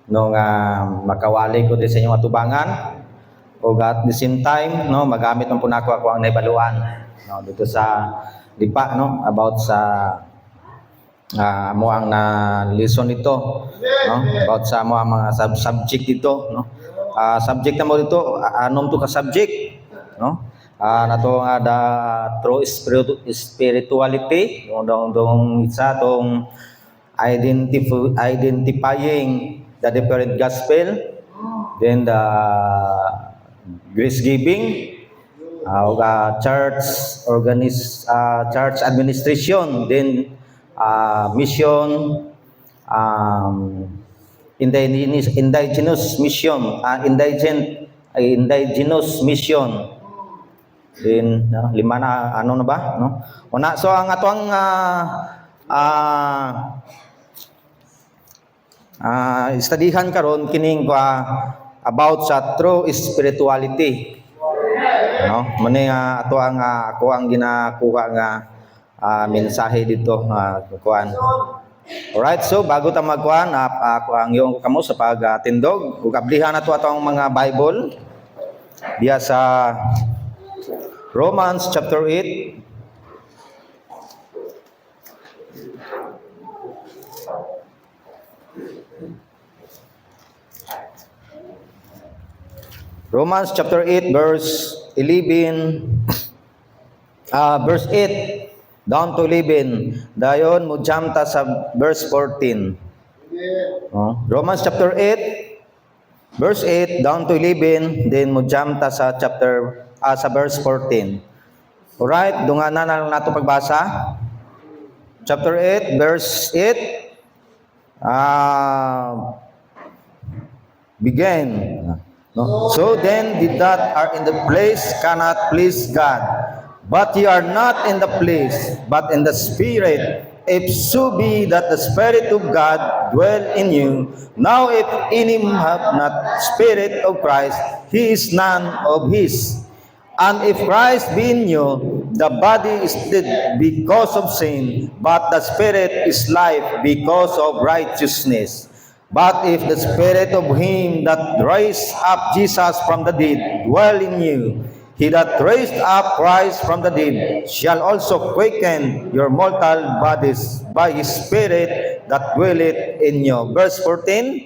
no nga makawali ko din sa inyong atubangan o at the same time no magamit man po nako ako ang naibaluan no dito sa lipa no about sa mo ang na lesson ito no about sa mo ang mga subject dito no subject na mo dito anom to ka subject no nato nga the true spirituality dong isa tong identifying the different gospel, then the grace giving, church administration, then mission, indigenous mission, indigenous mission. Then lima na ano na ba no? Una so ang atong studyhan karon kining about sa true spirituality. No, mani ato ang ako ang ginakuha nga mensahe dito kuan. Alright, so bago ta magkuan ako ang yung kamo sa pagtindog ug ablihan nato atong mga Bible diya sa Romans chapter 8. Romans chapter 8 verse 11 verse 8 down to 11. Dayon mo jump ta sa verse 14. Romans chapter 8 verse 8 down to 11, then mo jump ta sa chapter sa verse 14. Alright, dunganan na lang nato pagbasa. Chapter 8 verse 8 begin. No? So then the that are in the place cannot please God, but ye are not in the place, but in the Spirit, if so be that the Spirit of God dwell in you. Now if any have not Spirit of Christ, he is none of his. And if Christ be in you, the body is dead because of sin, but the Spirit is life because of righteousness. But if the Spirit of him that raised up Jesus from the dead dwell in you, he that raised up Christ from the dead shall also quicken your mortal bodies by his Spirit that dwelleth in you. Verse 14,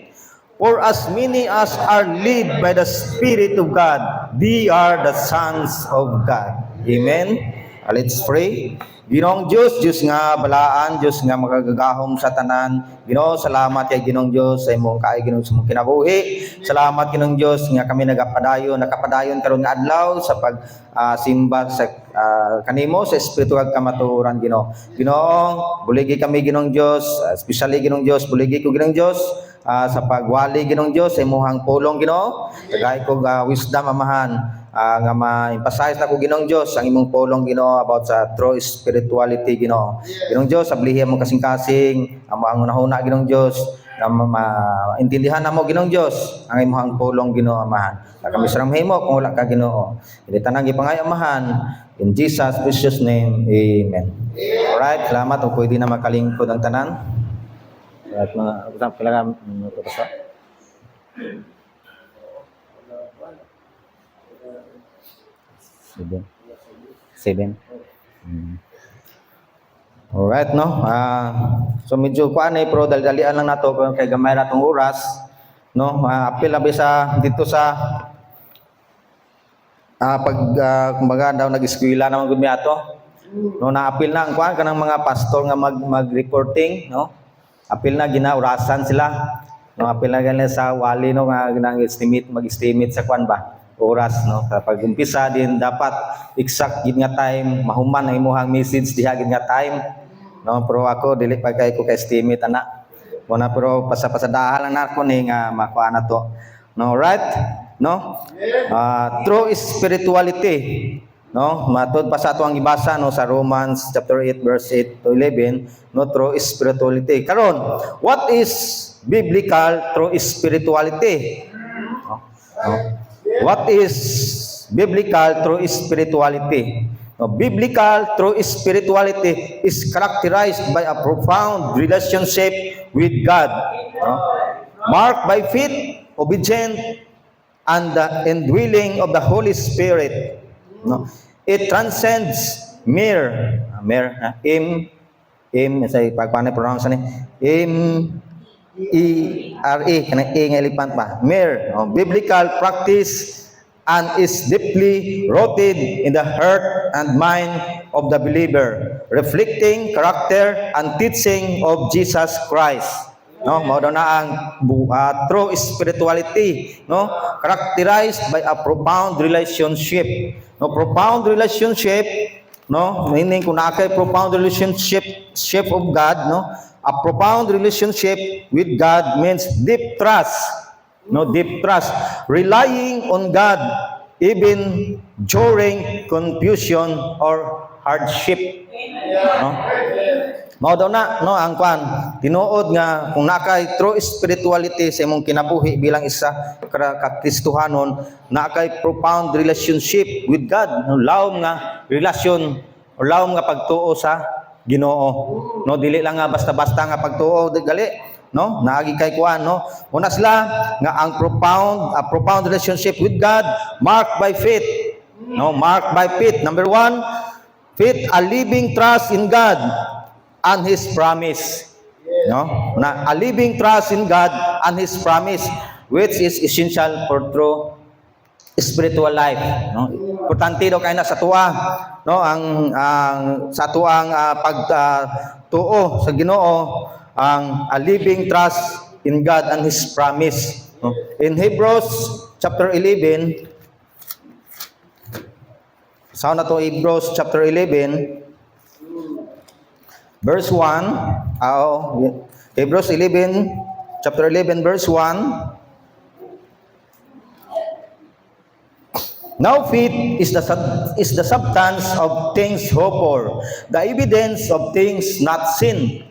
for as many as are led by the Spirit of God, they are the sons of God. Amen. Let's pray. Ginoong Diyos, Diyos nga balaan, Diyos nga makagagahom sa tanan. Ginoo, salamat kay Ginoong Diyos sa imong kaay Ginoong sa imong kinabuhi. Salamat Ginoong Diyos nga kami nakapadayon karon nga adlaw sa pag simba sa kanimo sa espiritual kamatuoran Ginoo. Ginoo, buligi kami Ginoong Diyos, especially Ginoong Diyos, buligi ko Ginoong Diyos sa pagwali Ginoong Diyos sa imong pulong Ginoo. Tagay ko wisdom amahan. Nga ma-emphasize na ko Ginoong Diyos ang imong pulong Ginoo about sa true spirituality Ginoo. Ginoong Diyos, sablihan mo kasing-kasing ang unahuna Ginoong Diyos na maintindihan namo Ginoong Diyos ang imong pulong Ginoo amahan. Kami sarang mahimo kung wala ka Ginoo. Dili tanang gipangay amahan in Jesus precious name. Amen. Alright, salamat ug pwede na makalingkod ang tanan. At mga usap kailangan sa Seven. Alright, no? So medyo kuan pero dali-dalian lang nato kay gamay na tong oras, no? Apil labi sa dito sa kumbaga daw nag-eskwela naman gud mi ato. No, naapil na ang kuan kanang mga pastor nga mag-reporting, no? Apil na ginaurasan sila. No, apil na ganyan sa wali no nga mag-estimate sa kuan ba? Oras no kapag umpisa din dapat exact gid nga time mahuman ang imong message diha gid nga time no pero ako dili pa kay ko ka estimate ana muna pero pasadahan lang nako ni nga makuha na to no right no true spirituality no matud pa sa ato ang ibasa no sa Romans chapter 8 verse 8 to 11 no true spirituality karon what is biblical true spirituality no? What is biblical true spirituality? Biblical true spirituality is characterized by a profound relationship with God. marked by faith, obedient, and the indwelling of the Holy Spirit. No? It transcends say pagpaano pronounce ni M-E-R-E kanang E nga elipant pa, mere biblical practice, and is deeply rooted in the heart and mind of the believer, reflecting character and teaching of Jesus Christ. No, mao daw na ang true spirituality, no, characterized by a profound relationship. No, profound relationship, no, meaning kung nakay profound relationship of God, no, a profound relationship with God means deep trust, no, deep trust, relying on God even during confusion or hardship. No? Mao daw na, no, ang kwan tinuod nga kung nakay true spirituality sa imong kinabuhi bilang isa ka Kristohanon, nakay profound relationship with God, no, lawom nga relasyon o lawom nga pagtuo sa Ginoo, no, dili lang nga basta-basta nga pagtuo gali, no, naagi kay kuan, no, una sila nga ang profound relationship with God marked by faith, no, marked by faith. Number 1, faith, a living trust in God and His promise. No? Na a living trust in God and His promise, which is essential for true spiritual life. No? Importante daw kay na sa tuwa, no, ang sa tuang pagtuo sa Ginoo, ang a living trust in God and His promise. No? In Hebrews chapter 11, sa na to Hebrews chapter 11 verse 1, Hebrews 11, chapter 11, verse 1. Now faith is the substance of things hoped for, the evidence of things not seen.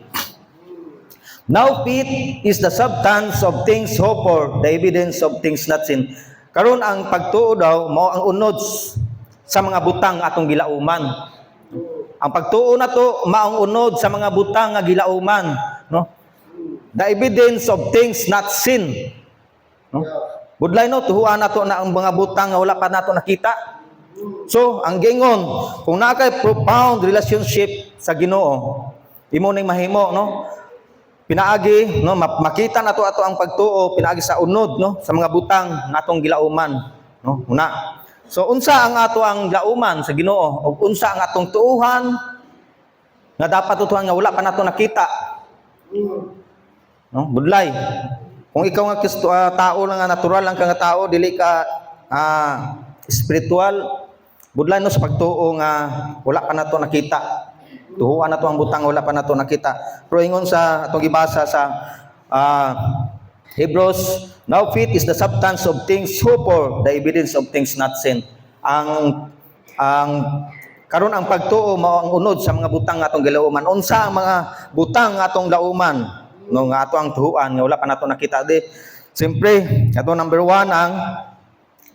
Now faith is the substance of things hoped for, the evidence of things not seen. Karon ang pagtuo daw mao ang unod sa mga butang atong gilauman. Ang pagtuo na to maong unod sa mga butang nga gilauman, no? The evidence of things not seen, no? Budlay no, tuhuan nato na ang mga butang nga wala pa nato nakita. So, ang gingon, kung nakay profound relationship sa Ginoo, imo ning mahimo, no? Pinaagi, no, makita nato ato ang pagtuo pinaagi sa unod, no, sa mga butang natong gilauman, no? Una. So unsa ang ato ang lauman sa Ginoo, ug unsa ang atong tuuhan nga dapat tutuhan nga wala pa nato nakita. No, budlay. Kung ikaw nga tao lang nga natural lang ka nga tao, dili ka spiritual, budlay no sa pagtuo nga wala pa nato nakita. Tuhuan nato ang butang wala pa nato nakita. Pero ingon sa atong gibasa sa Hebrews, now faith is the substance of things hoped for, the evidence of things not seen. Ang karon ang pagtuo mao ang unod sa mga butang nga atong gilauman. Unsa ang mga butang nga atong lauman, no, nga ato ang tuhuan nga wala pa nato nakita di. Siyempre, ato number 1 ang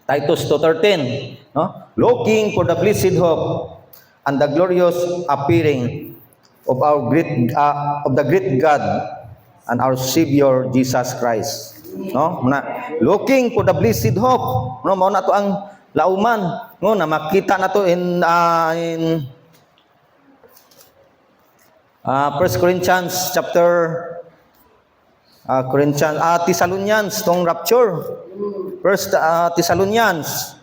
Titus 2:13, no? Looking for the blessed hope and the glorious appearing of the great God and our Savior Jesus Christ. No, na looking for the blessed hope, no, mao na to ang lauman, no, na makita na to in 1 Corinthians chapter Thessalonians tong rapture. 1 Thessalonians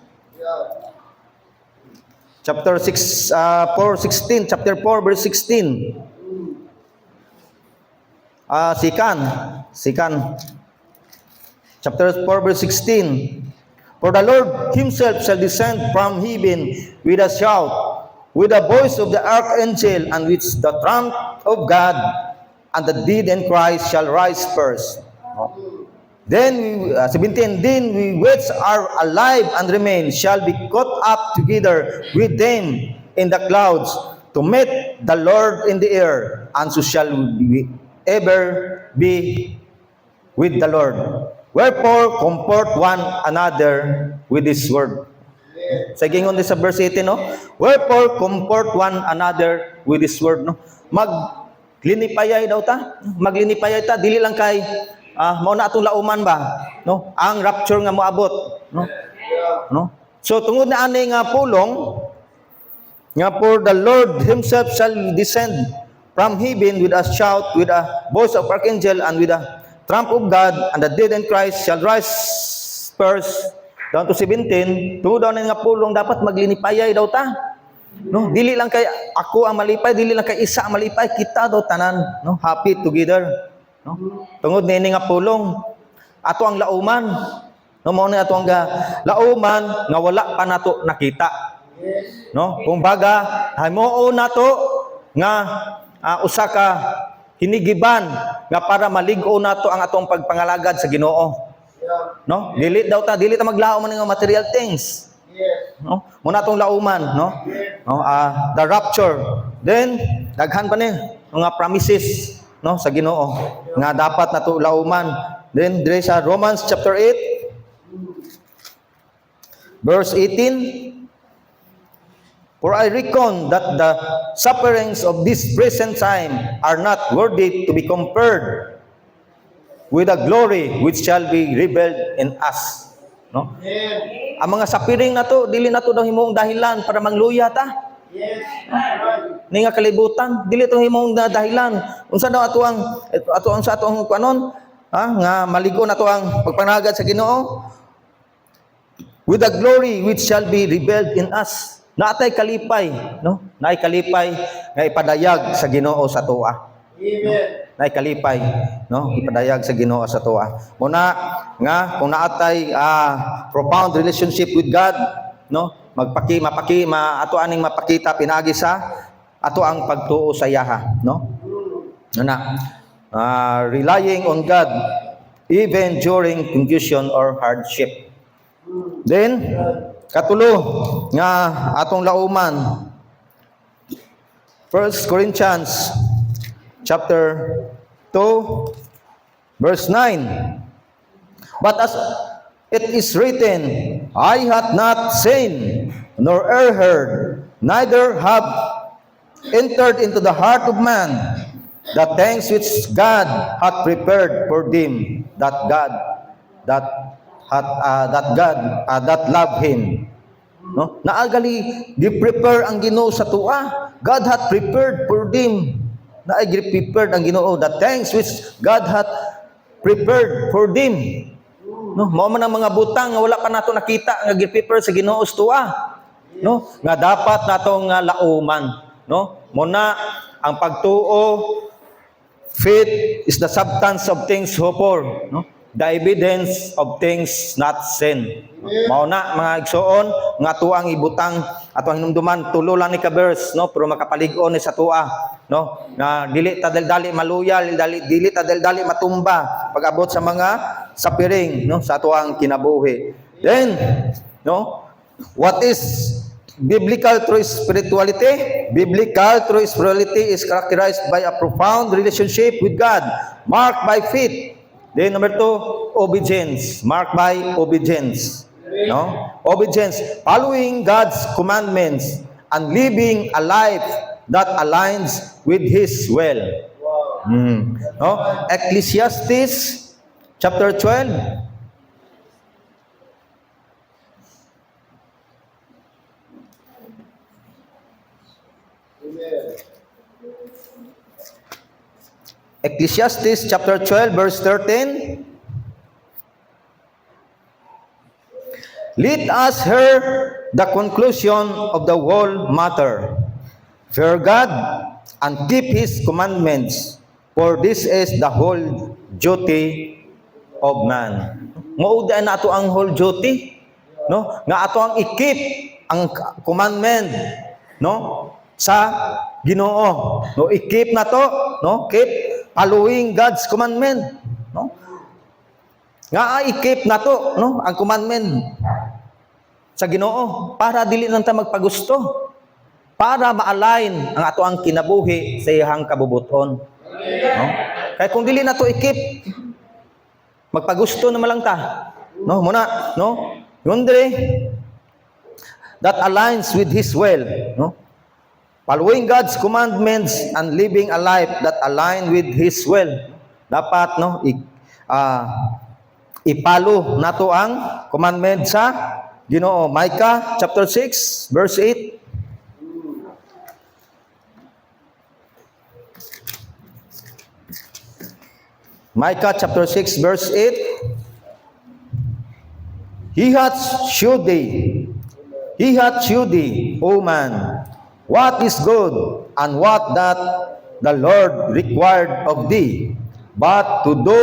chapter 6 4:16, chapter 4 verse 16. Sikan chapter 4 verse 16. For the Lord himself shall descend from heaven with a shout, with the voice of the archangel, and with the trump of God, and the dead in Christ shall rise first. Then 17, then we which are alive and remain shall be caught up together with them in the clouds to meet the Lord in the air, and so shall we ever be with the Lord. Wherefore, comfort one another with this word. Sa gingon din sa verse 18, no? Wherefore, comfort one another with this word, no? Maglinipayay daw ta. Maglinipayay ta. Dili lang kay mao na atong lauman ba, no? Ang rapture nga moabot, no? No? So tungod na ani nga pulong nga, for the Lord himself shall descend from heaven with a shout, with a voice of archangel, and with a trump of God, and the dead in Christ shall rise first. Down to 17, tungod daw na nga pulong, dapat maglinipayay daw ta. No, dili lang kay ako ang malipay, dili lang kay isa ang malipay, kita daw tanan, no, happy together, no. Tungod nini nga pulong, ato ang lauman, no, mao ni ato ang lauman nga wala pa nato nakita, no. Kumbaga, himuon nato nga usa ka hinigiban nga para malig-o nato ang atong pagpangalagad sa Ginoo, no. Dili daw ta, dili ta maglaom man nga material things. No? Muna itong lauman, no? No, the rapture. Then, daghan pa ni mga promises, no, sa Ginoo nga dapat nato lauman. Then, dire sa Romans chapter 8, verse 18, for I reckon that the sufferings of this present time are not worthy to be compared with the glory which shall be revealed in us. No? Ang mga sapiring na to, dili na to daw himong dahilan para mangluya ta. Ni nga kalibutan, dili to himong dahilan. Unsa daw ato ang sa atong kanon, nga maligo na to ang pagpanagad sa Ginoo with the glory which shall be revealed in us. Naatay kalipay, no? Naay kalipay nga ipadayag sa Ginoo sa tuwa. Amen. Naay kalipay, no, ipadayag sa Ginoo sa tuwa. Muna nga kung naatay profound relationship with God, no, ato aning mapakita pinagi sa ato ang pagtuo sa Yaha, no. Relying on God even during confusion or hardship. Then katulo nga atong lauman, 1 Corinthians chapter 2, verse 9. But as it is written, I hath not seen, nor ear heard, neither have entered into the heart of man the things which God hath prepared for them that love Him. No? Naagali, gi-prepare ang Ginoo sa tuwa. God hath prepared for them. Prepared ang Ginoo the things which God hath prepared for them. No, mao man ang mga butang nga wala pa nato nakita nga gi-prepare sa Ginoo sa tuwa. No, nga dapat natong lauman, no? Muna ang pagtuo, faith is the substance of things hoped for, no? The evidence of things not seen. Mao na mga igsoon nga tuang ibutang ato ang hinumduman tulo lang ni ka verse, no, pero makapalig-on ni sa tuwa, no, na dili ta dali maluya, dili ta dali matumba pag-abot sa mga sapiring, no, sa tuang kinabuhi. Then, no, what is biblical true spirituality? Biblical true spirituality is characterized by a profound relationship with God, marked by faith. Then number 2, obedience, marked by obedience. No? Obedience, following God's commandments and living a life that aligns with His will. No? Ecclesiastes chapter 12. Ecclesiastes chapter 12 verse 13. Let us hear the conclusion of the whole matter. Fear God and keep His commandments, for this is the whole duty of man. Mauda na ato ang whole duty, no? Nga ato ang i-keep ang commandment, no? Sa Ginoo, no, i-keep na to, no, keep following God's commandment, no, nga i-keep na to, no, ang commandment sa Ginoo para dili lang ta magpagusto, para ma-align ang ato ang kinabuhi sa iyang kabubuton, no. Kaya kung dili na to i-keep, magpagusto naman lang ta, no, muna, no, yun dire that aligns with His will, no. Following God's commandments and living a life that align with His will. Dapat, no, ipalo nato ang commandment sa Ginoo. Micah chapter 6 verse 8. Micah chapter 6 verse 8. He hath shewed thee, O man, what is good, and what that the Lord required of thee, but to do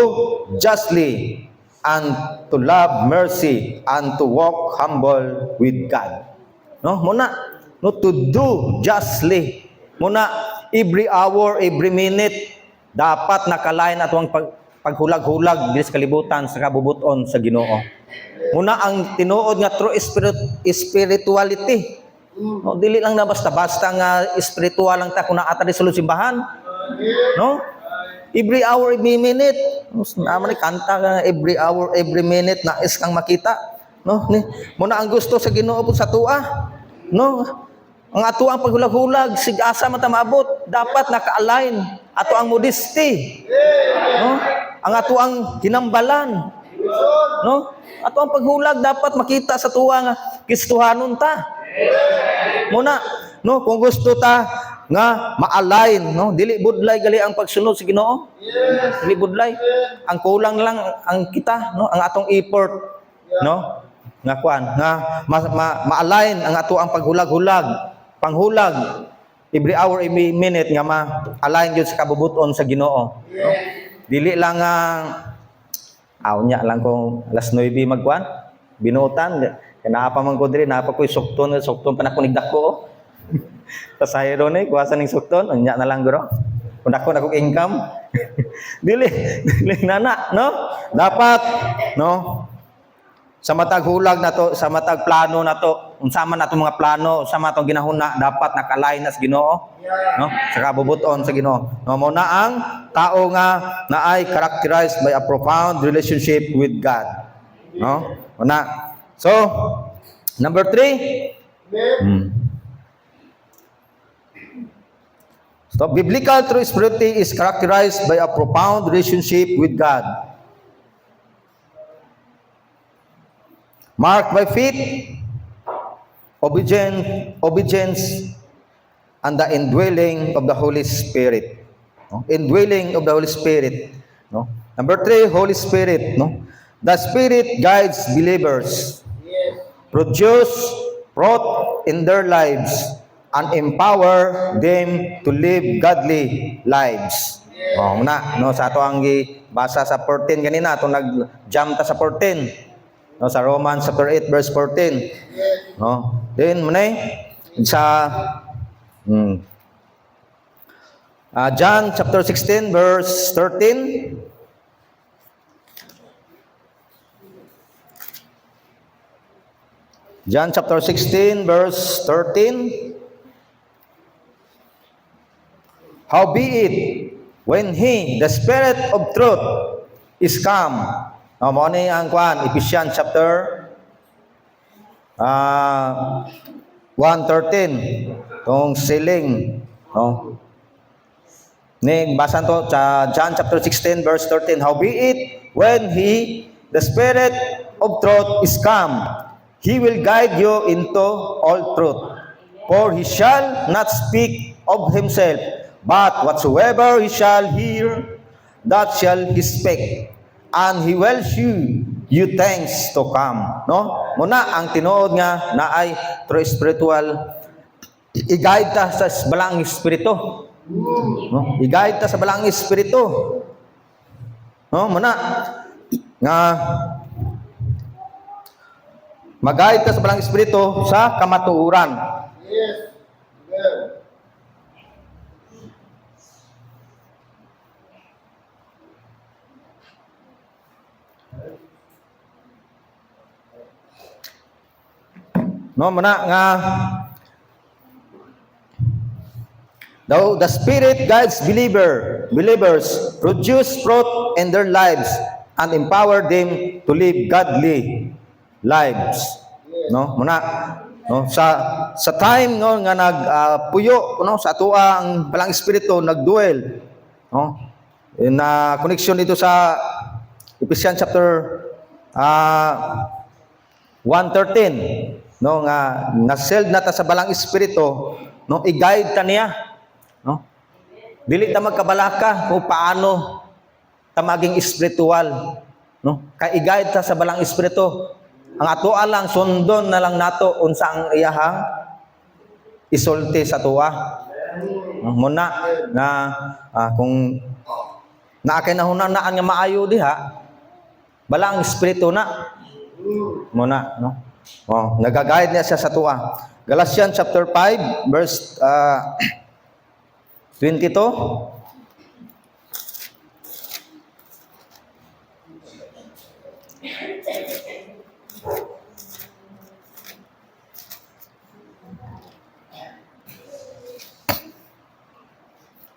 justly, and to love mercy, and to walk humble with God. No, muna, no, to do justly. Muna, every hour, every minute, dapat nakalain atong paghulag-hulag sa kalibutan sa kabubuton sa Ginoo. Muna ang tinuod nga true spirituality. No, dili lang na basta-basta nga spiritual lang ta kun ata di sulod simbahan. No? Every hour, every minute. Naman ni kanta nga every hour, every minute na is kang makita. No? Muna ang gusto sa Ginoo po sa tua. No? Ang ato ang paghulag-hulag sig asa man ta maabot, dapat naka-align ato ang modesty. No? Ang ato ang hinambalan. No? Ato ang paghulag dapat makita sa tuwa nga Kristohanon ta. Muna, no, kung gusto ta nga ma-align, no, dili budlay gali ang pagsunod sa Ginoo. Dili budlay. Ang kulang lang ang kita, no, ang atong effort, no? Nga kuan, nga ma-align ang ato ang paghulag-hulag, panghulag every hour, every minute nga ma-align gyud sa kabubuton sa Ginoo. No? Dili lang nya lang kung alas 9 magkuan, binutan, kinapa man ko diri, napa ko'y sukton pa na kunig dako. Sa sayro ni, kuwasan ning sukton, nya na lang guro. Kung dako na kong income. dili nana, no? Dapat, no? Sa matag hulag nato, sa matag plano nato, unsa man nato mga plano, unsa man atong ginahuna, dapat nakalain na sa Ginoo, no? Sa kabubuton sa Ginoo. No, mo na ang tao nga naay characterized by a profound relationship with God. No? Una. So, number 3. So, biblical true spirituality is characterized by a profound relationship with God. Marked by faith, obedience, and the indwelling of the Holy Spirit. No? Indwelling of the Holy Spirit. No? Number 3, Holy Spirit. No? The Spirit guides believers, produce fruit in their lives, and empower them to live godly lives. Una, no, sa ato ang basa sa 14 kanina, itong nag-jump ta sa 14. No, sa Romans chapter 8 verse 14. No. Then manay sa John chapter 16 verse 13. John chapter 16 verse 13. Howbeit, when He, the Spirit of truth, is come. Mo ni ang kuan, Ephesians chapter 1:13, tong sealing, no? Ni basan to sa John chapter 16 verse 13. Howbeit, when He, the Spirit of truth, is come, He will guide you into all truth. For He shall not speak of Himself, but whatsoever He shall hear, that shall He speak. And He will shew you things to come. No? Muna, ang tinuod nga na ay true spiritual, i-guide ta sa balang espiritu. No? I-guide ta sa balang espiritu. No? Muna, nga mag-guide ta sa balang espiritu sa kamatuoran. Yes. Amen. No, muna nga though the Spirit guides believers produce fruit in their lives and empower them to live godly lives. No, muna no sa time no nga nagpuyo no sa atoa ang balang espiritu nagduel, no, na connection dito sa Ephesians chapter 1:13, no, nga seld na ta sa balang espiritu, no, i-guide ta niya, no. Dili ta magkabalaka kung paano ta maging espiritual, no. Kay i-guide ta sa balang espiritu. Ang atoa lang sundon na lang nato unsa ang iyahang isulti sa tuwa. No, muna na kung naakay na hunanaan nga maayo diha, balang espiritu na muna, no. Nagaguide niya siya sa tuwa. Galatians chapter 5 verse 22.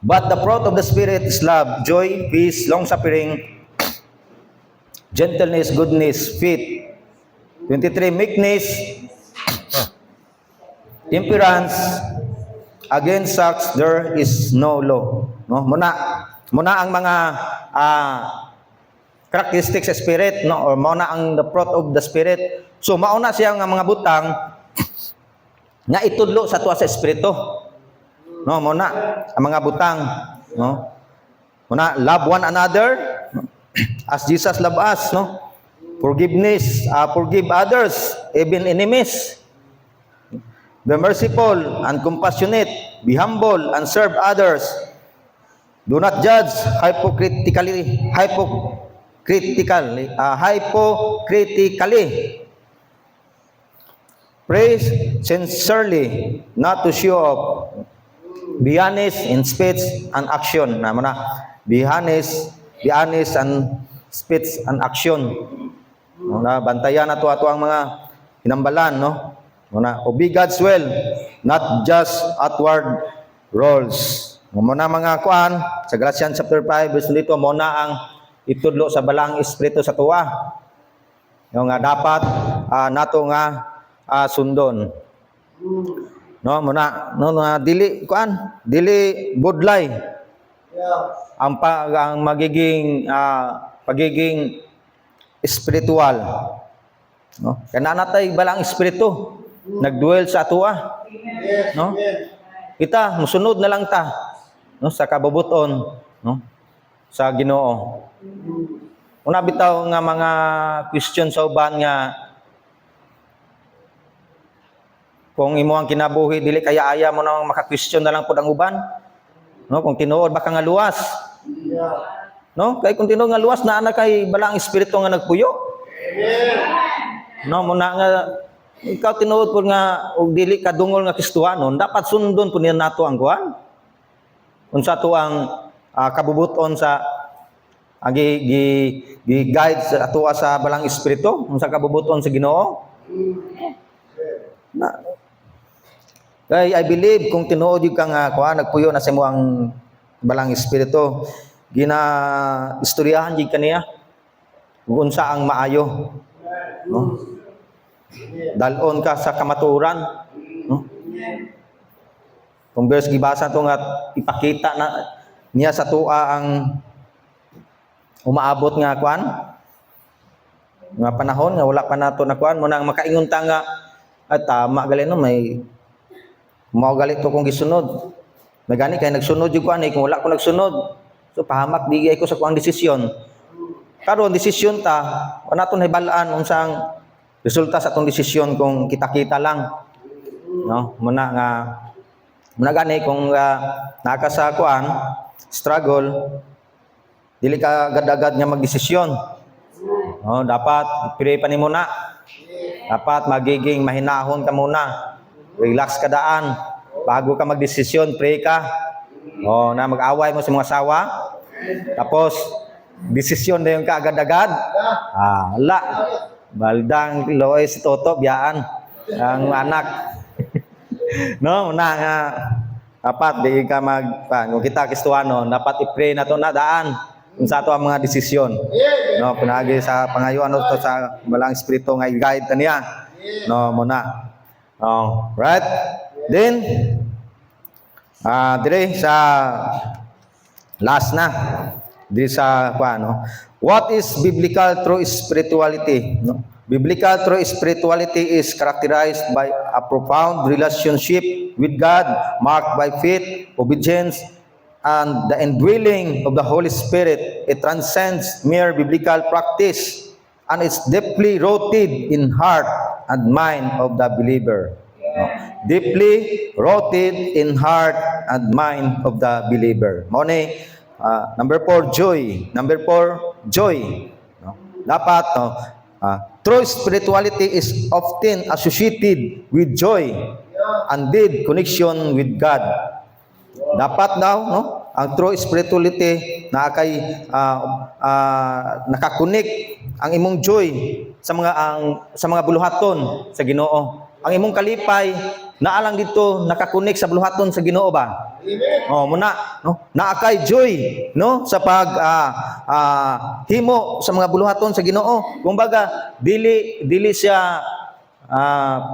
But the fruit of the Spirit is love, joy, peace, long-suffering, gentleness, goodness, faith. 23, meekness, temperance. Against such there is no law. No? Muna ang mga characteristics sa Spirit, no? Or muna ang the fruit of the Spirit. So mauna siya nga mga butang nga itudlo sa tuwa sa Espiritu. No, muna ang mga butang, no? Muna love one another, no? As Jesus loved us, no? Forgiveness, forgive others, even enemies. Be merciful and compassionate, be humble and serve others. Do not judge hypocritically. Pray sincerely, not to show off. Be honest in speech and action. Be honest and speech and action. Bantayan na to ang mga hinambalan, no? Obey God's will, not just outward roles. Muna mga kuan sa Galatians chapter 5 verse 22, muna ang itudlo sa balang espiritu sa tuwa. Yung nga dapat nato nga sundon. No, muna dili budlay. Ang magiging pagiging espiritual. No? Kana natay balang espiritu nagduel sa atuwa. No? Kita musunod na lang ta, no, sa kabubuton, no, sa Ginoo. Una bitaw nga mga question sa uban nga kung imo ang kinabuhi dili kaya aya mo nang maka-question na lang pud ang uban. No, kung tinuod baka nga luwas. No, kay kung tinuod nga luwas na ana kay balang espiritu nga nagpuyo. No, muna nga ikaw tinuod pud nga og dili ka dungol nga Kristiyanon, dapat sundon pud niya nato ang kuan. Unsa to ang kabubuton sa gi-guide sa atuwa sa balang espiritu, unsa kabubuton sa Ginoo. Kay I believe kung tinuod yung kang nagpuyo na sa imo ang balang espiritu, istoryahan jud kaniya kung unsa ang maayo, no? Dalon ka sa kamaturan, no? Kung verse gibasa to nga ipakita na niya sa tuwa ang umaabot nga kuan nga panahon nga wala pa nato na kuan mo nang makaingon ta nga tama gali no may mao gali to kung gisunod. Nagani kay nagsunod jud kuan kung wala ko nagsunod. So pahamak digay ko sa kuang desisyon. Karon desisyon ta, wala naton hibalaan unsang resulta sa atong desisyon kung kita-kita lang. No, muna gani kung naka sa kuan struggle dili ka agad-agad nga magdesisyon. No, dapat pray pa nimo na. Dapat magiging mahinahon ka muna. Relax ka daan bago ka magdesisyon, pray ka. Na mag-away mo sa mga asawa. Tapos desisyon na yung kaagad-agad. Wala. Baldang loy si Toto biyaan ang anak. No, nga dapat di ka kung kita Kristiyanon, dapat i-pray na to na daan unsa to ang mga desisyon. No, pinagi sa pangayoan to sa balang espiritu nga i-guide ta niya. No, muna. Right? Then dire sa last na. Di sa ano. What is biblical true spirituality? No? Biblical true spirituality is characterized by a profound relationship with God, marked by faith, obedience, and the indwelling of the Holy Spirit. It transcends mere biblical practice and is deeply rooted in heart and mind of the believer. No? Deeply rooted in heart and mind of the believer. Mone, number 4, joy. Number 4, joy. No? Dapat, no? True spirituality is often associated with joy and deep connection with God. Dapat daw, no? Ang true spirituality na kay nakakunik ang imong joy sa mga buluhaton sa Ginoo. Ang imong kalipay naa lang dito nakakunik sa buluhaton sa Ginoo ba? Oh, muna, no? Naa kay joy, no? Sa pag himo sa mga buluhaton sa Ginoo. Kumbaga, dili siya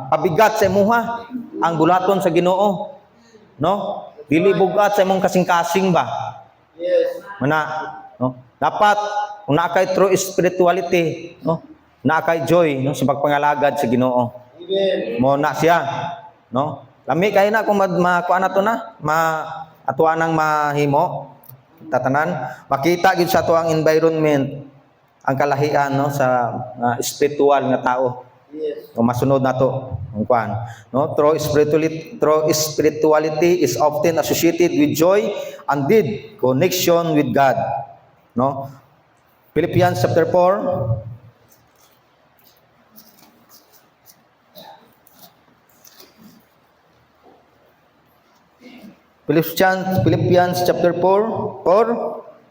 pabigat sa imuha ang buluhaton sa Ginoo. No? Dili bugat sa imong kasing-kasing ba? Yes. Muna, no? Dapat kung naa kay true spirituality, no? Naa kay joy, no, sa pagpangalagad sa Ginoo. Mo na siya, no? Lami kay na kung makuha na to na, atuan ng mahimo tatanan, makita gid sa ato ang environment ang kalahian, no, sa spiritual nga tao. Yes. O masunod na to ang kuan, no? True spirituality is often associated with joy and deep connection with God, no? Philippians chapter 4. Philippians chapter 4,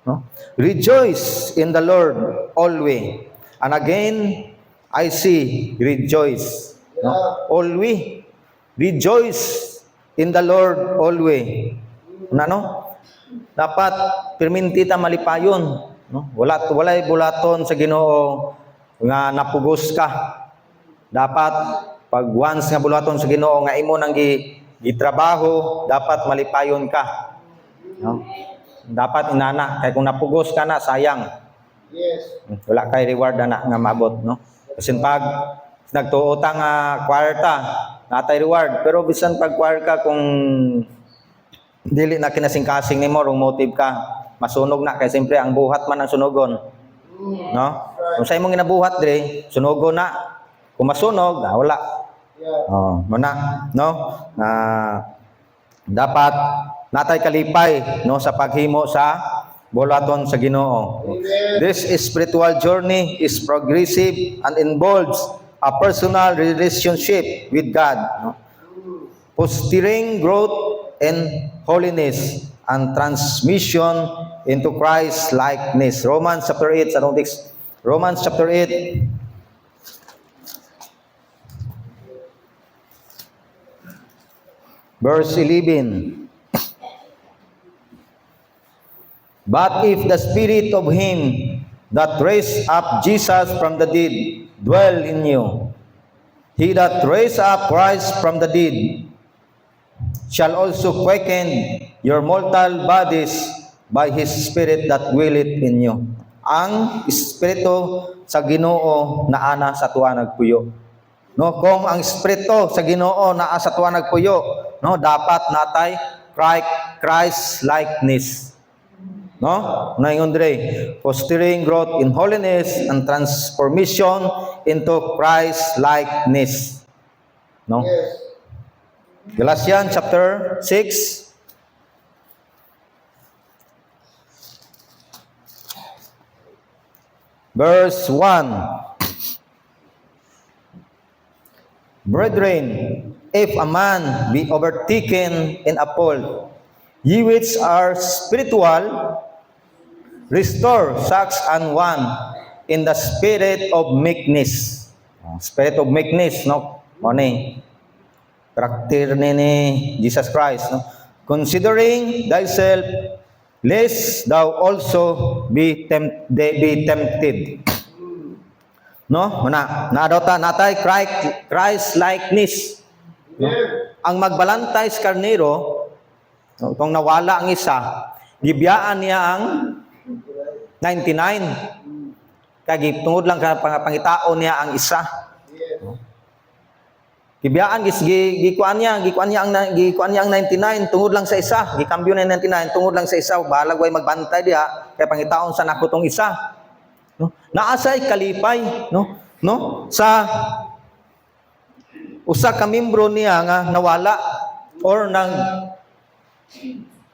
no? Rejoice in the Lord always. And again, I see rejoice. No? Always. Rejoice in the Lord always. No? Dapat perminti ta malipayon, no? Walay bulaton sa Ginoo nga napugos ka. Dapat pag once nga bulaton sa Ginoo nga imo nang gitrabaho, dapat malipayon ka. No? Dapat inana kay kung napugos ka na sayang. Yes. Wala kay reward na nga mabot, no? Kasi pag nagtuota nga kwarta, natay reward, pero bisan pag kwarta kung dili na kinasing-kasing nimo rong motive ka, masunog na kay siyempre ang buhat man ang sunogon. No? Kung sa imong ginabuhat dire, sunogon na. Kung masunog, wala. Oh, muna, no? Dapat natay kalipay, no, sa paghimo sa bulaton sa Ginoo. This spiritual journey is progressive and involves a personal relationship with God, no? Fostering growth in holiness and transmission into Christ likeness. Romans chapter 8 sa text. Romans chapter 8 verse 11. But if the spirit of him that raised up Jesus from the dead dwell in you, he that raised up Christ from the dead shall also quicken your mortal bodies by his spirit that dwelleth in you. Ang espiritu sa Ginoo naa na sa tuwa nagpuyo. No, kung ang espiritu sa Ginoo naa sa tuwa nagpuyo, no, dapat natay Christ likeness. No? Naingon dire, fostering growth in holiness and transformation into Christ likeness. No? Yes. Galatians chapter 6 verse 1. Brethren, if a man be overtaken in a fault, ye which are spiritual, restore such an one in the spirit of meekness. Spirit of meekness, no? Money. Karakter ni Jesus Christ, no? Considering thyself, lest thou also be tempted. No? Na daw ta natay Christ likeness. No? Ang magbalantay sa karnero, no, kung nawala ang isa, gibiyaan niya ang 99. Kaya tungod lang ka pangitaon niya ang isa. Gibiyaan gikuan niya ang 99 tungod lang sa isa. Gikambyo na 99 tungod lang sa isa. Balag way magbantay diha kay pangitaon sa nako tong isa. No? Naasay kalipay, no? Sa usa ka membro niya nga nawala or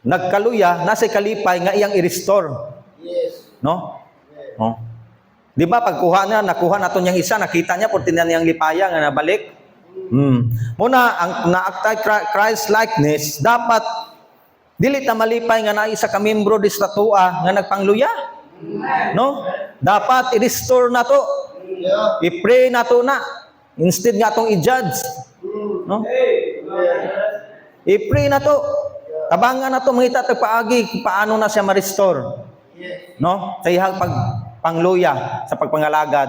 nagkaluya, nasay kalipay nga iyang i-restore. Yes. No? No? Di ba pagkuha niya, nakuha nato niyang isa, nakita niya porti na niyang lipaya nga nabalik. Muna ang naaktay Christ likeness dapat dili ta malipay nga naay isa ka membro di statua nga nagpangluya. No? Dapat i-restore nato. I-pray nato na instead nga atong i-judge. No? I-pray nato. Tabangan nato mangita tag paagi paano na siya ma-restore. No? Sa iyang pangluya sa pagpangalagad.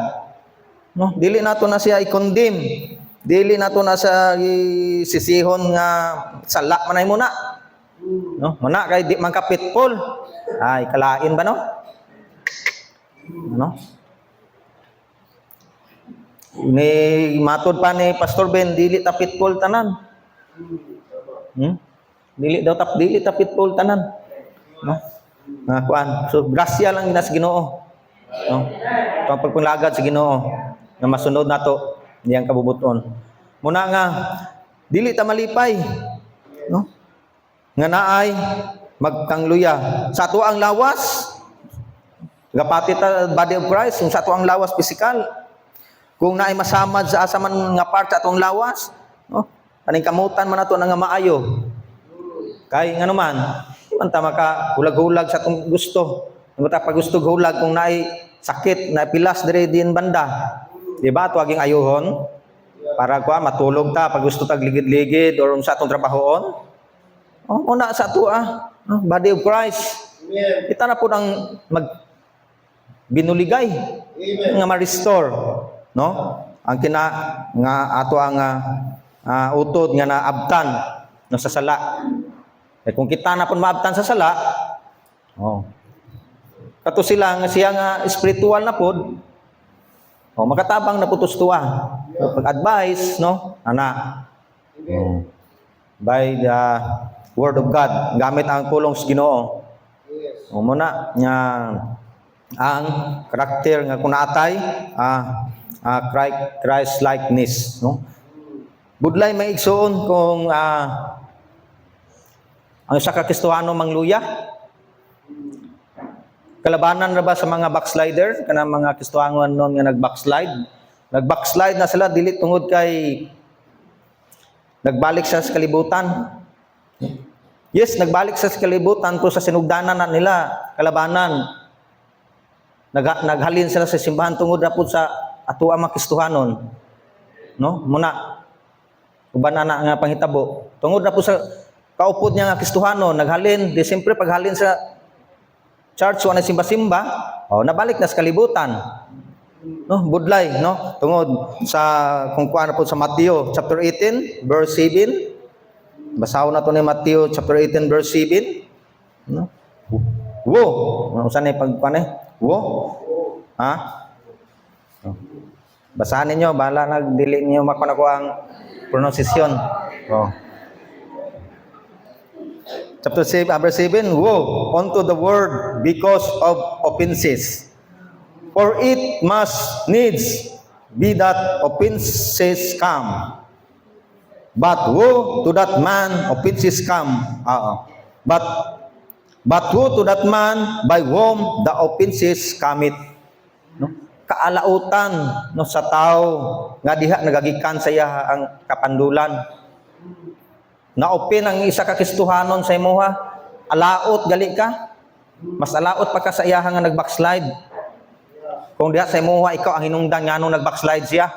No? Dili nato na siya i-condemn. Dili nato na sa sisihon nga sala manay muna. No? Muna kay di man ka pitfall. Ay kalain ba no? Ano? Ni matod pa ni Pastor Ben dili ta pitfall tanan. Dili ta pitfall tanan. No? Nga kuan. So grasya lang gina sa Ginoo. No? Pagpanglagad sa Ginoo nga masunod nato diyang kabubuton. Muna nga dili ta malipay, no? Nga naay magkangluya sa ato ang lawas. Gapati ta body of Christ kung sa ato ang lawas pisikal. Kung naay masamad sa asa man nga part sa atong lawas, no? Kaning kamutan man nato nga maayo. Kay ngano man, man ta maka hulag-hulag sa atong gusto. Nga ta pagusto hulag kung naay sakit, naay pilas diri din banda. Di ba tuwaging ayuhon para matulog ta pag gusto tag ligid-ligid or sa atong trabahoon. Una sa ato body of Christ. Kita na po ang binuligay nga ma-restore, no? Ang nga ato ang utod nga naabtan no sa sala. Kung kita na po maabtan sa sala, kato sila nga siya nga spiritual na pod. Makatabang na putos tuwa. Pag-advise, no? By the Word of God. Gamit ang pulong sa Ginoo. Muna, ang karakter nga kunatay, Christ-likeness, no? Budlay may igsoon kung ang isa ka Kristohano mangluya. Kalabanan na ba sa mga backslider? Kanang mga Kristohanon noon nga nag-backslide? Nag-backslide na sila, dili tungod kay nagbalik sa kalibutan. Yes, nagbalik sa kalibutan pero sa sinugdanan na nila, kalabanan. Naghalin sila sa simbahan tungod na po sa ato ang mga Kristohanon. No? Muna, uban na nga panghitabo. Tungod na po sa kaupod niya nga Kristohanon, naghalin, di siyempre paghalin sa church wala simba-simba, nabalik na sa kalibutan. No, budlay, no? Tungod sa kung kuan po sa Mateo chapter 18 verse 7. Basahon na to ni Mateo chapter 18 verse 7. No? Wo, ano sa ni pagkuan Wo? Ha? Basahan ninyo, bahala nagdili niyo makuha ko ang pronunciation. Chapter 7, verse 7, woe unto the world because of offenses. For it must needs be that offenses come. But woe to that man offenses come. But woe to that man by whom the offenses cometh. No? Kaalautan no sa tao nga diha nagagikan sa iya ang kapandulan. Na-open ang isa ka Kristohanon sa imuha, alaot gali ka. Mas alaot pa ka sa iya nga nag-backslide. Kung diha sa imuha ikaw ang hinungdan nganong nag-backslide siya.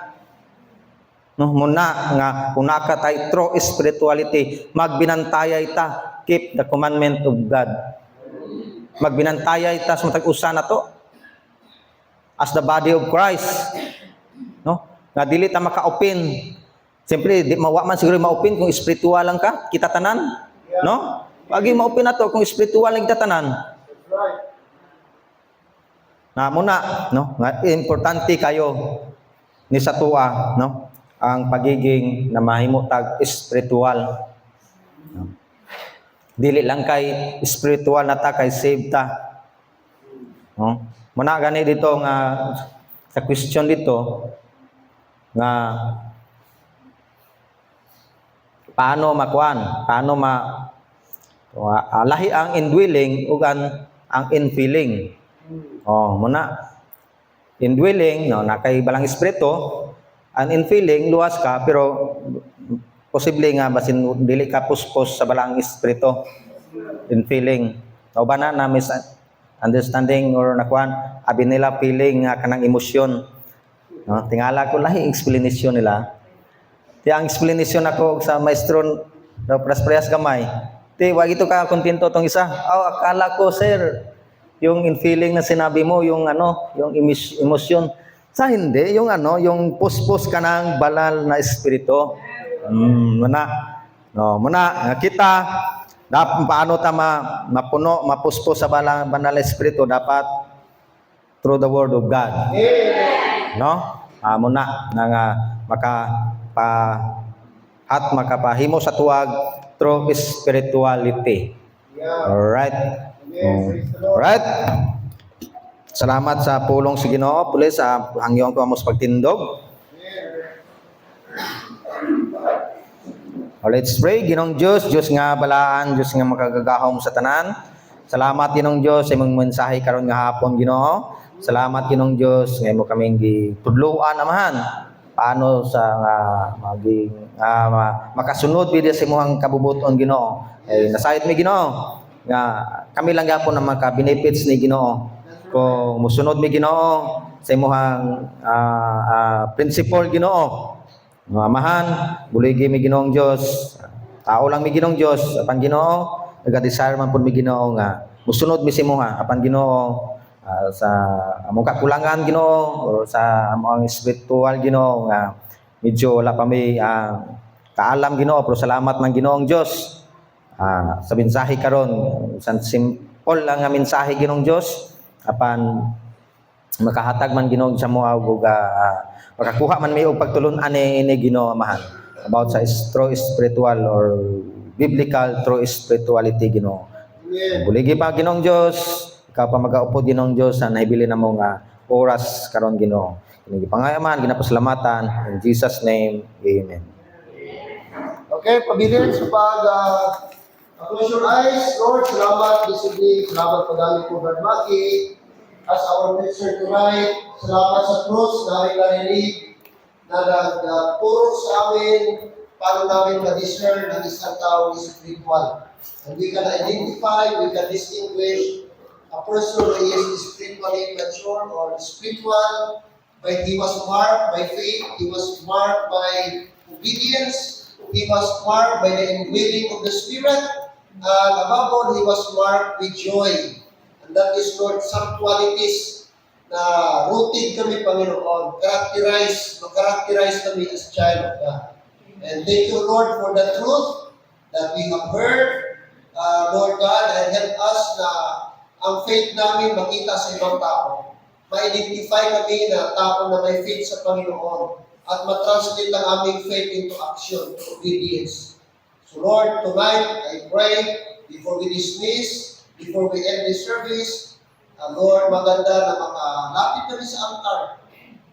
No, muna nga kung nakatay true spirituality, magbinantayay ta, keep the commandment of God. Magbinantayay ta sa matag usa na to. As the body of Christ. No? Nga dili ta maka-open. Siyempre, di mawa man siguro ma-open kung spiritual lang ka, kita tanan. No? Pagi ma-open na to kung spiritual lang kita tanan. Na muna, no, nga importante kayo ni sa tuwa, no, ang pagiging na mahimo tag spiritual. Dili lang kay spiritual na ta, kay saved ta. No? Muna gani dito nga sa question dito nga paano makuan, paano lahi ang indwelling ug ang infilling. Oh, muna indwelling no nakay balang espiritu, ang infilling luwas ka pero posible nga basin dili ka puspos sa balang espiritu. Infilling. O ba na understanding or nakuan abi nila feeling nga kanang emosyon. No, tingala ko lahi explanation nila. Ti ang explanation ako sa maestro daw prayas gamay. Ti wag ito ka kontento tong isa. Akala ko sir yung infilling na sinabi mo yung yung emosyon. Sa hindi yung yung puspos kanang banal na espiritu. Muna. No, muna kita paano ta mapuno, mapuspos sa banal na espiritu dapat through the word of God. No? Muna nga makapahimo sa tuwag through spirituality. Alright. Alright. Salamat sa pulong si Ginoo pulis sa hangyon ko amos pagtindog. Let's pray. Ginong Diyos nga balaan, Diyos nga makagagahom sa tanan. Salamat Ginong Diyos sa imong mensahe karon nga hapon Ginoo. Salamat Ginong Diyos nga imo kaming gitudloan amahan paano sa maging makasunod bida sa imong kabubuton Ginoo. Nasayod mi Ginoo nga kami lang gyapon ang maka-benefits ni Ginoo. Kung musunod mi Ginoo sa imong principle Ginoo. Amahan, buligi mi Ginoong Dios. Tao lang mi Ginoong Dios, apan Ginoo, naga-desire man pud mi Ginoo nga musunod mi sa imuha apan Ginoo sa among kakulangan Ginoo o sa among spiritual Ginoo nga medyo wala pa mi kaalam Ginoo pero salamat man Ginoong Dios sa mensahe karon san simple lang nga mensahe Ginoong Dios apan makahatag man Ginoo sa moa ug makakuha man may og pagtulon ani Ginoo amahan about sa true spiritual or biblical true spirituality Ginoo. Buligi pa Ginoong Dios, ikaw pa magaupod Ginoong Dios sa nahibili namo nga oras karon Ginoo. Kini pangayaman, ginapasalamatan in Jesus name. Amen. Okay, pabilin sa close your eyes. Lord, salamat this evening. Salamat pagdali po Brad Maki. As our minister tonight, salamat sa cross na aming narinig na nagpuro sa amin paano namin ma-discern ng isang tao spiritual. And we can identify, we can distinguish a person who is spiritually mature or spiritual by he was marked by faith, he was marked by obedience, he was marked by the indwelling of the Spirit, and above all, he was marked with joy. And that is, Lord, some qualities na rooted kami, Panginoon, mag-characterize kami as child of God. And thank you, Lord, for the truth that we have heard, Lord God, and help us na ang faith namin makita sa ibang tao. Ma-identify kami na tao na may faith sa Panginoon at matranslate ang aming faith into action, obedience. So, Lord, tonight, I pray, before we dismiss, before we end this service, Lord, maganda na makalapit kami sa altar.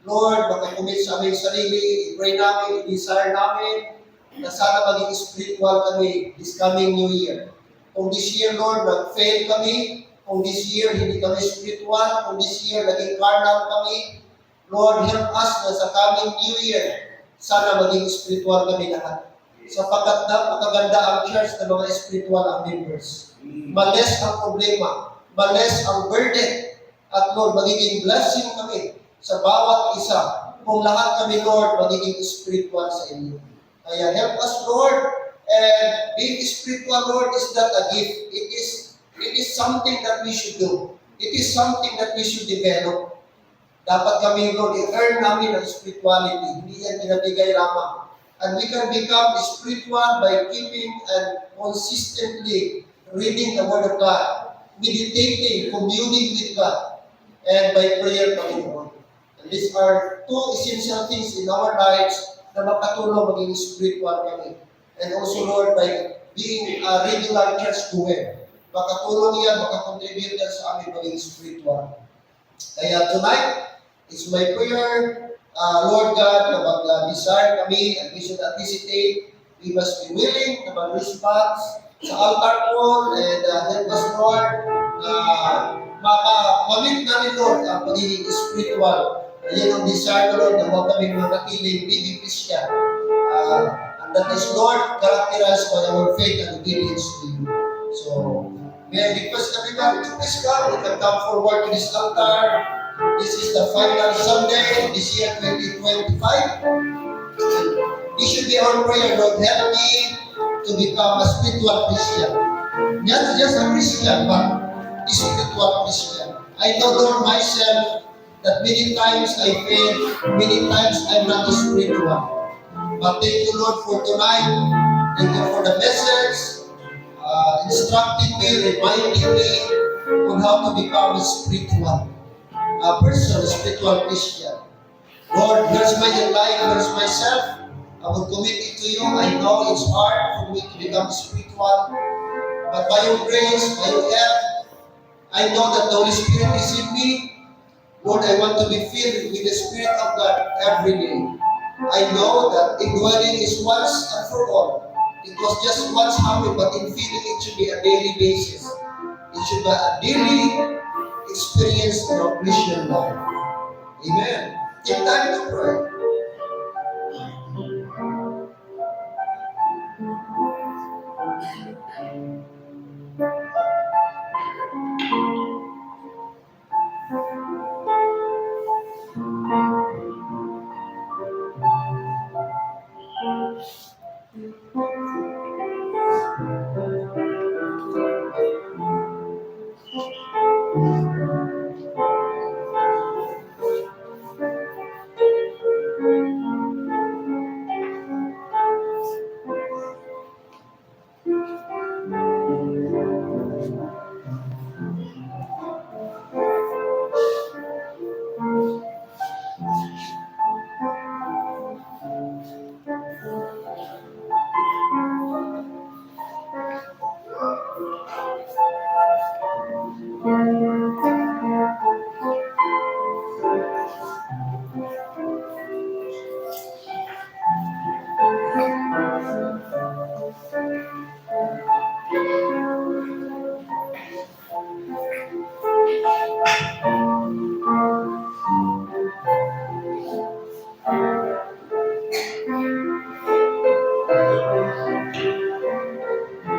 Lord, makakumit sa aming sarili, i-pray namin, i-desire namin, na sana maging spiritual kami this coming new year. Kung this year, Lord, nag-fail kami, kung this year hindi kami spiritual, kung this year naging carnal kami, Lord, help us na sa coming new year, sana maging spiritual kami lahat. Sapagkat napakaganda ang church ng mga spiritual members. Males ang problema, males ang burden, at Lord, magiging blessing kami sa bawat isa kung lahat kami, Lord, magiging spiritual sa inyo. Kaya help us, Lord, and being spiritual, Lord, is not a gift. It is something that we should do. It is something that we should develop. Dapat kami, Lord, i-earn namin ang spirituality. Hindi yan pinabigay lamang. And we can become spiritual by keeping and consistently reading the Word of God, meditating, communing with God. and by prayer, Panginoon. And these are two essential things in our lives na makatulong maging spiritual kami. And also, Lord, by being a regular church goer, makatulong yan, makakontribute yan sa amin maging spiritual. Kaya tonight, it's my prayer, Lord God, na mag-desire kami and we should anticipate. We must be willing na mag-response sa altar call and help us, Lord, na mamit namin, Lord, ang pagiging spiritual. Yan ang desire ko, Lord, na huwag kami manatiling baby Christian. And that is, Lord, characterized by our faith and obedience to you. So, may I request everyone to please come. You can come forward to this altar. This is the final Sunday of this year 2025. This should be our prayer, Lord. Help me to become a spiritual Christian. Not just a Christian, but a spiritual Christian. I know, Lord, myself that many times I fail, many times I'm not spiritual. But thank you, Lord, for tonight. Thank you for the message. Instructing me, reminding me on how to become a spiritual person, a spiritual Christian. Lord, here's my life, here's myself. I will commit it to you. I know it's hard for me to become spiritual, but by your grace, by your help, I know that the Holy Spirit is in me. Lord, I want to be filled with the Spirit of God every day. I know that indwelling is once and for all. It was just once happened, but in feeling it should be a daily basis. It should be a daily experience in our Christian life. Amen. Take time to pray.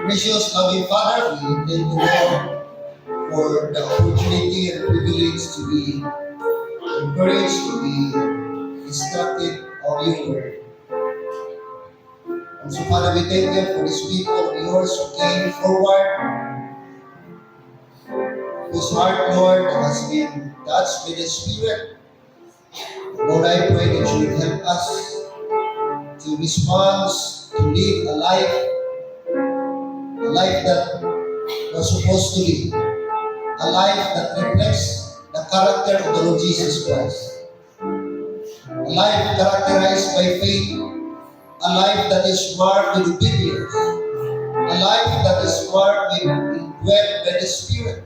Gracious loving Father, we thank you, Lord, for the opportunity and privilege to be encouraged, to be instructed of your word. And so, Father, we thank you for these people of yours who came forward, whose heart, Lord, has been touched by the Spirit. Lord, I pray that you would help us to respond, to live a life that we're supposed to live, a life that reflects the character of the Lord Jesus Christ, a life characterized by faith, a life that is marked with obedience, a life that is marked with indwelt by the Spirit,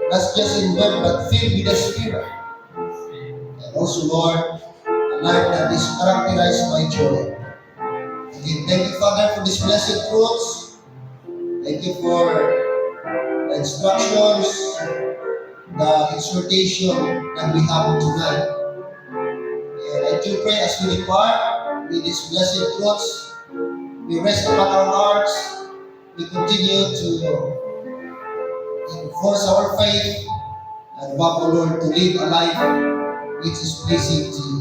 not just indwelt but filled with the Spirit, and also, Lord, a life that is characterized by joy. Again, thank you, Father, for these blessed truths. Thank you for the instructions, the exhortation that we have tonight. And I do pray as we depart with these blessed truths, we rest upon our hearts, we continue to enforce our faith, and walk, O Lord, to live a life which is pleasing to you.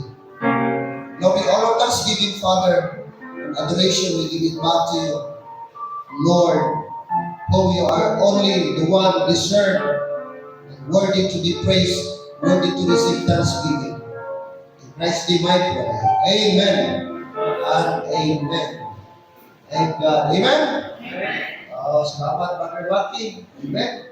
Lord, with all of thanksgiving, Father, and adoration, we give it back to you. Lord, for you are only the one deserved and worthy to be praised, worthy to receive thanksgiving. In Christ's name I pray. Amen and amen. Thank God. Amen? Salamat, Brother Waki. Amen.